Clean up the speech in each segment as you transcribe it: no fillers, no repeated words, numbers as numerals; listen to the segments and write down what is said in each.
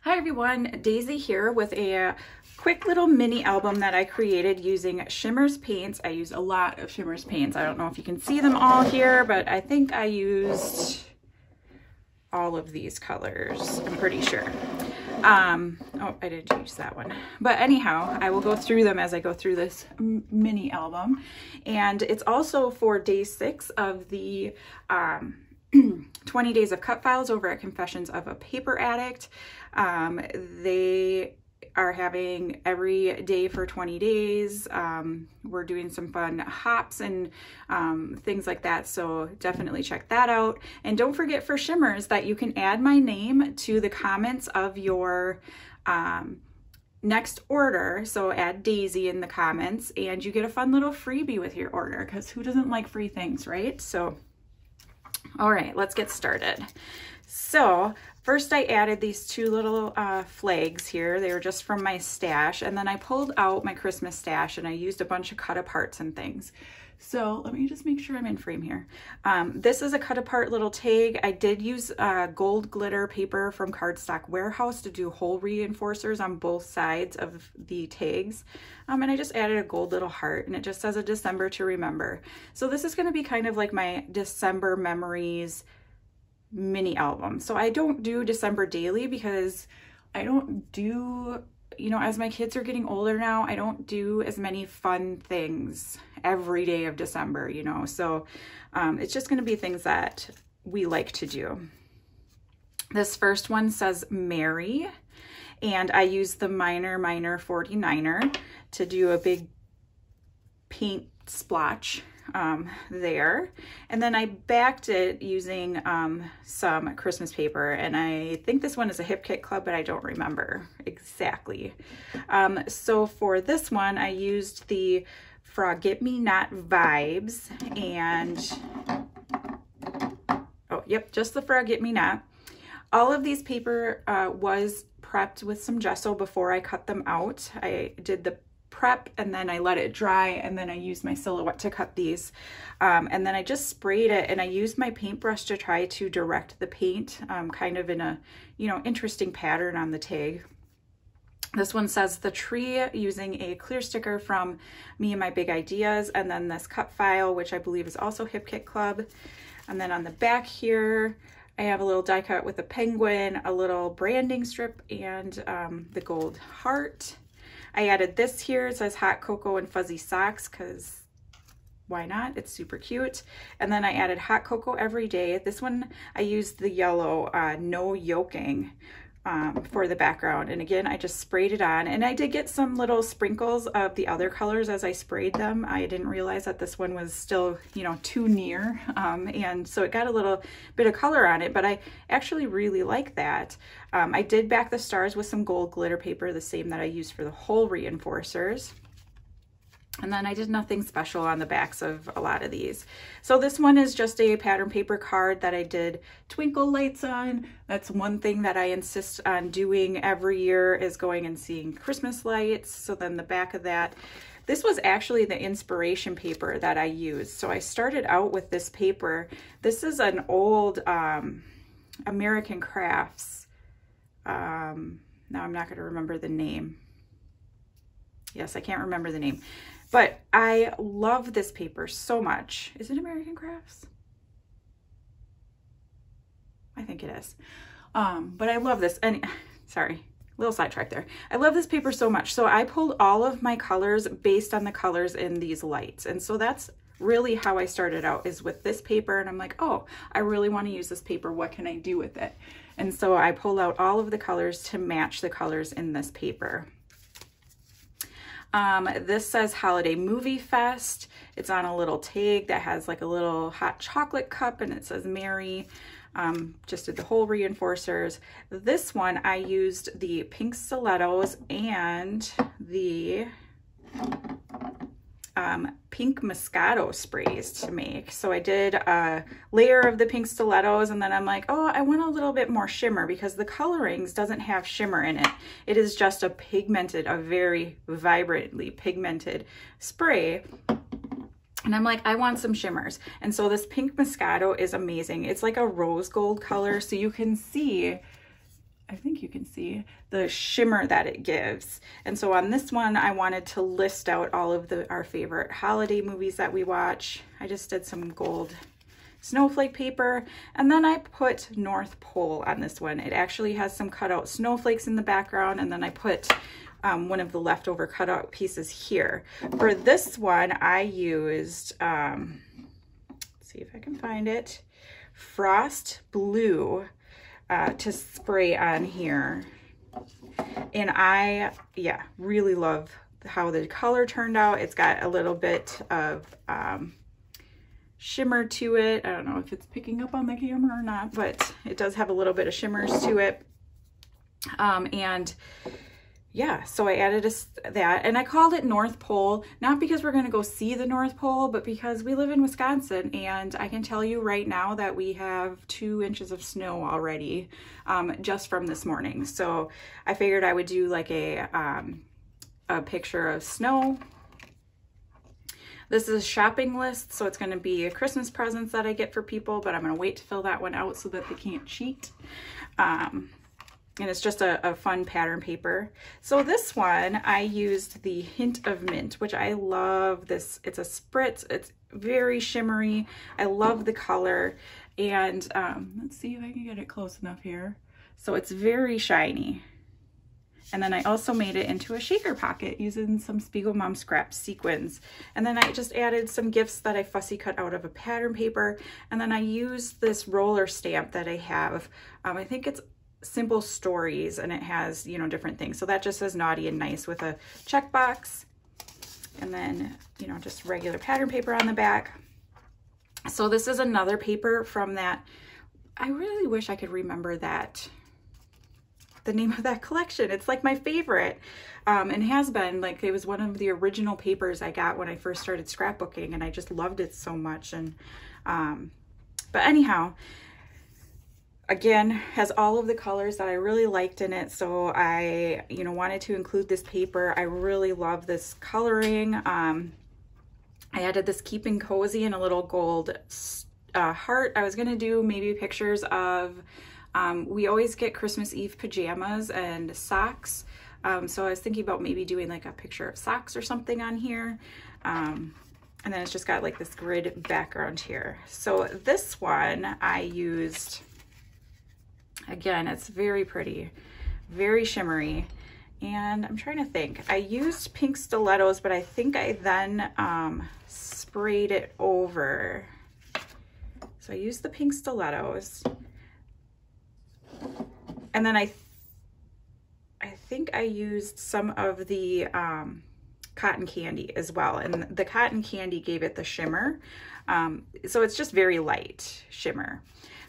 Hi everyone, Daisy here with a quick little mini album that I created using Shimmerz paints. I used a lot of Shimmerz paints. I don't know if you can see them all here, but I think I used all of these colors, I'm pretty sure. Oh, I didn't use that one. But anyhow, I will go through them as I go through this mini album. And it's also for day 6 of the 20 Days of Cut Files over at Confessions of a Paper Addict. They are having every day for 20 days. We're doing some fun hops and things like that, so definitely check that out. And don't forget for Shimmerz that you can add my name to the comments of your next order. So add Daisy in the comments and you get a fun little freebie with your order, because who doesn't like free things, right? So all right, let's get started. So first I added these two little flags here. They were just from my stash, and then I pulled out my Christmas stash and I used a bunch of cut aparts and things. So let me just make sure I'm in frame here. This is a cut apart little tag. I did use gold glitter paper from Cardstock Warehouse to do hole reinforcers on both sides of the tags. And I just added a gold little heart, and it just says a December to remember. So this is going to be kind of like my December memories mini album. So I don't do December daily because I don't do, you know, as my kids are getting older now, I don't do as many fun things every day of December, you know, so it's just going to be things that we like to do. This first one says Mary, and I used the Minor 49er to do a big paint splotch there, and then I backed it using some Christmas paper, and I think this one is a Hip Kit Club, but I don't remember exactly. So for this one I used the Forget-Me-Not Vibes, and oh yep, just the Forget-Me-Not. All of these paper was prepped with some gesso before I cut them out. I did the prep and then I let it dry, and then I used my silhouette to cut these, and then I just sprayed it, and I used my paintbrush to try to direct the paint kind of in a, you know, interesting pattern on the tag. This one says The Tree, using a clear sticker from Me and My Big Ideas, and then this cut file, which I believe is also Hip Kit Club. And then on the back here I have a little die cut with a penguin, a little branding strip, and the gold heart. I added this here. It says Hot Cocoa and Fuzzy Socks, because why not? It's super cute. And then I added Hot Cocoa Every Day. This one I used the yellow No Yoking for the background, and again I just sprayed it on, and I did get some little sprinkles of the other colors as I sprayed them. I didn't realize that this one was still, you know, too near, and so it got a little bit of color on it, but I actually really like that. I did back the stars with some gold glitter paper, the same that I used for the hole reinforcers. And then I did nothing special on the backs of a lot of these. So this one is just a pattern paper card that I did twinkle lights on. That's one thing that I insist on doing every year, is going and seeing Christmas lights. So then the back of that, this was actually the inspiration paper that I used. So I started out with this paper. This is an old American Crafts. Now I'm not going to remember the name. Yes, I can't remember the name. But I love this paper so much. Is it American Crafts? I think it is. But I love this. And sorry, little sidetrack there. I love this paper so much. So I pulled all of my colors based on the colors in these lights. And so that's really how I started out, is with this paper. And I'm like, oh, I really want to use this paper. What can I do with it? And so I pulled out all of the colors to match the colors in this paper. This says Holiday Movie Fest. It's on a little tag that has like a little hot chocolate cup, and it says Mary. Just did the hole reinforcers. This one I used the pink stilettos and the pink Moscato sprays to make. So I did a layer of the pink stilettos, and then I'm like, oh, I want a little bit more shimmer, because the colorings doesn't have shimmer in it. It is just a pigmented, a very vibrantly pigmented spray. And I'm like, I want some shimmers. And so this pink Moscato is amazing. It's like a rose gold color, so you can see I think you can see the shimmer that it gives. And so on this one, I wanted to list out all of our favorite holiday movies that we watch. I just did some gold snowflake paper, and then I put North Pole on this one. It actually has some cutout snowflakes in the background, and then I put one of the leftover cutout pieces here. For this one, I used, let's see if I can find it, Frost Blue to spray on here. And I, yeah, really love how the color turned out. It's got a little bit of shimmer to it. I don't know if it's picking up on the camera or not, but it does have a little bit of shimmers to it. And yeah, so I added that, and I called it North Pole, not because we're going to go see the North Pole, but because we live in Wisconsin, and I can tell you right now that we have 2 inches of snow already, just from this morning. So I figured I would do like a picture of snow. This is a shopping list, so it's going to be Christmas presents that I get for people, but I'm going to wait to fill that one out so that they can't cheat. And it's just a fun pattern paper. So this one, I used the Hint of Mint, which I love. This, it's a spritz. It's very shimmery. I love the color. And let's see if I can get it close enough here. So it's very shiny. And then I also made it into a shaker pocket using some Spiegel Mom Scrap sequins. And then I just added some gifts that I fussy cut out of a pattern paper. And then I used this roller stamp that I have. I think it's Simple Stories, and it has, you know, different things. So that just says naughty and nice with a checkbox, and then, you know, just regular pattern paper on the back. So this is another paper from that. I really wish I could remember that, the name of that collection. It's like my favorite, and has been. Like, it was one of the original papers I got when I first started scrapbooking, and I just loved it so much. And but anyhow, again, has all of the colors that I really liked in it. So I, you know, wanted to include this paper. I really love this coloring. I added this Keeping Cozy in a little gold heart. I was going to do maybe pictures of, we always get Christmas Eve pajamas and socks. So I was thinking about maybe doing like a picture of socks or something on here. And then it's just got like this grid background here. So this one I used, again, it's very pretty, very shimmery. And I'm trying to think, I used pink stilettos, but I think I then sprayed it over. So I used the pink stilettos. And then I think I used some of the cotton candy as well. And the cotton candy gave it the shimmer. So it's just very light shimmer.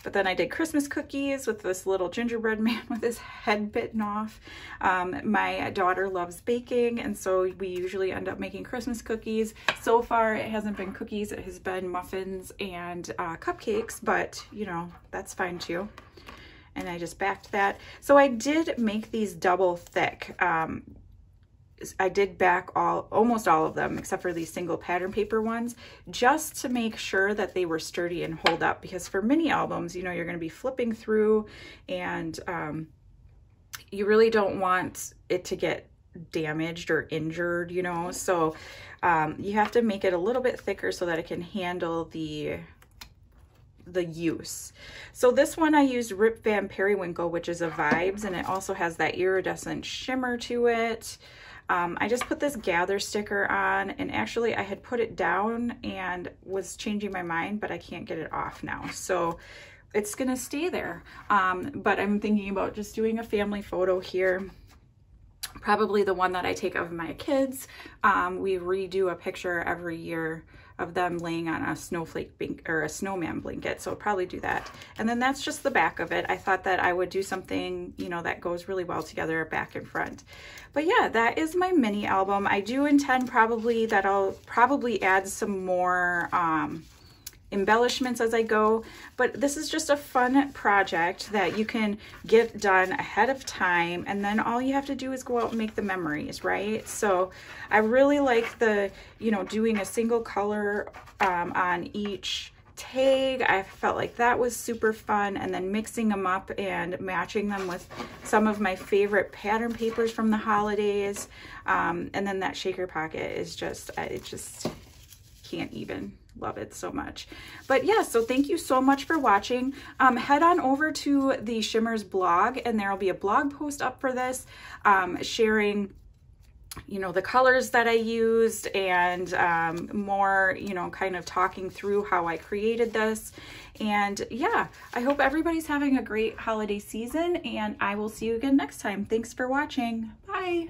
But then I did Christmas cookies with this little gingerbread man with his head bitten off. My daughter loves baking, and so we usually end up making Christmas cookies. So far, it hasn't been cookies. It has been muffins and cupcakes, but, you know, that's fine too. And I just backed that. So I did make these double thick. I did back almost all of them except for these single pattern paper ones, just to make sure that they were sturdy and hold up, because for mini albums, you know, you're going to be flipping through, and you really don't want it to get damaged or injured, you know. So you have to make it a little bit thicker so that it can handle the use. So this one I used Rip Van Periwinkle, which is a Vibes, and it also has that iridescent shimmer to it. I just put this gather sticker on, and actually I had put it down and was changing my mind, but I can't get it off now. So it's gonna stay there. But I'm thinking about just doing a family photo here. Probably the one that I take of my kids. We redo a picture every year of them laying on a snowflake or a snowman blanket, so I'll probably do that. And then that's just the back of it. I thought that I would do something, you know, that goes really well together, back and front. But yeah, that is my mini album. I do intend that I'll probably add some more embellishments as I go, but this is just a fun project that you can get done ahead of time, and then all you have to do is go out and make the memories, right? So I really like the, you know, doing a single color on each tag. I felt like that was super fun, and then mixing them up and matching them with some of my favorite pattern papers from the holidays. And then that shaker pocket is just, I just can't even love it so much. But yeah, so thank you so much for watching. Head on over to the Shimmerz blog, and there will be a blog post up for this, sharing, you know, the colors that I used, and more, you know, kind of talking through how I created this. And yeah, I hope everybody's having a great holiday season, and I will see you again next time. Thanks for watching. Bye.